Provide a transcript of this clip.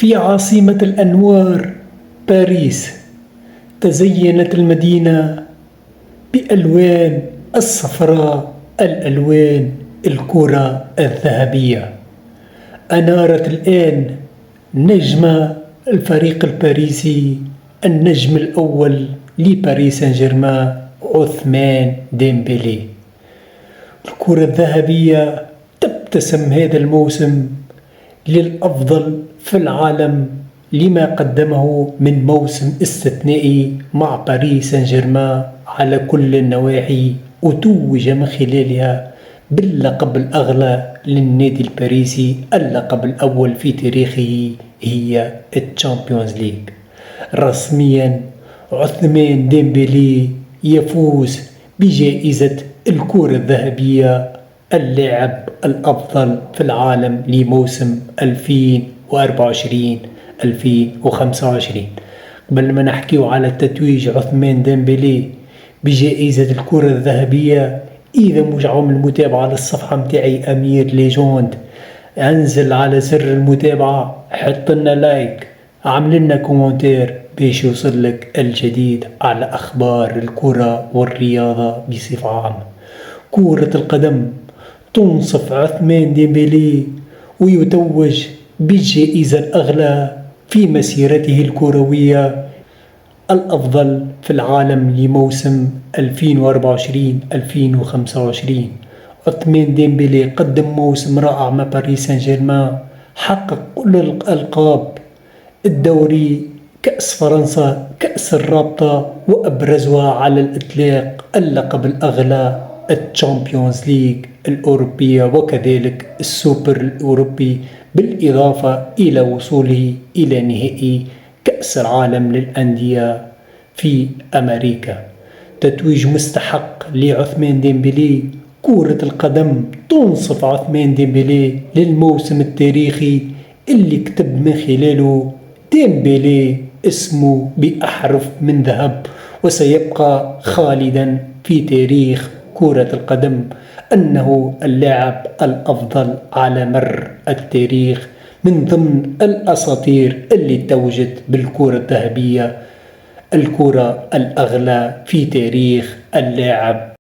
في عاصمة الأنوار باريس، تزينت المدينة بألوان الصفراء، الألوان الكرة الذهبية. أنارت الآن نجم الفريق الباريسي، النجم الأول لباريس سان جيرمان عثمان ديمبélé. الكرة الذهبية تبتسم هذا الموسم للأفضل في العالم لما قدمه من موسم استثنائي مع باريس سان جيرمان على كل النواحي، وتوج من خلالها باللقب الأغلى للنادي الباريسي، اللقب الأول في تاريخه هي الشامبيونز ليج. رسميا عثمان ديمبélé يفوز بجائزة الكرة الذهبية، اللاعب الأفضل في العالم لموسم 2024-2025. قبل ما نحكيو على تتويج عثمان ديمبélé بجائزة الكرة الذهبية، إذا مش عامل متابعة للصفحة متاعي أمير ليجوند، انزل على زر المتابعة، حط لنا لايك، عمل لنا كومنتير باش يوصل لك الجديد على أخبار الكرة والرياضة بصفة عامة. كرة القدم تنصف عثمان ديمبélé ويتوج بالجائزة الأغلى في مسيرته الكروية، الأفضل في العالم لموسم 2024-2025. عثمان ديمبélé قدم موسم رائع مع باريس سان جيرمان، حقق كل الألقاب، الدوري، كأس فرنسا، كأس الرابطة، وأبرزها على الإطلاق اللقب الأغلى الشامبيونز ليج الأوروبية، وكذلك السوبر الأوروبي، بالإضافة إلى وصوله إلى نهائي كأس العالم للأندية في أمريكا. تتويج مستحق لعثمان ديمبélé. كرة القدم تنصف عثمان ديمبélé للموسم التاريخي اللي كتب من خلاله ديمبélé اسمه بأحرف من ذهب، وسيبقى خالدا في تاريخ كرة القدم أنه اللاعب الأفضل على مر التاريخ، من ضمن الأساطير اللي توجت بالكرة الذهبية، الكرة الأغلى في تاريخ اللاعب